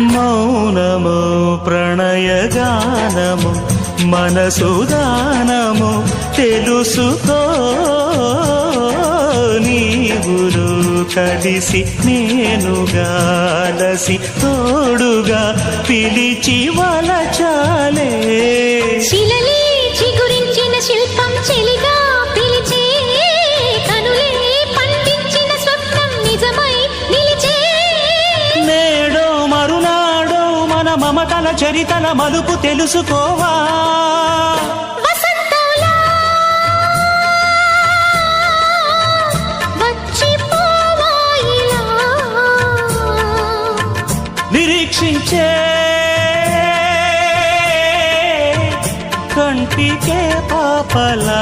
మౌనము ప్రణయగానము మనసుదానము తెలుసుకో నీవులు కలిసి నేనుగాలసి తోడుగా పిలిచి వలచాలే శిలలే చిగురించిన శిల్పం చెలిగా పిలిచే కనులే పండించిన స్వప్నం నిజమై నిలిచే నేడో మరునాడో మన మమతల చరితల మలుపు తెలుసుకోవా వసంతంలా వచ్చిపోవా ఇలా నిరీక్షించే కంటికే పాపలా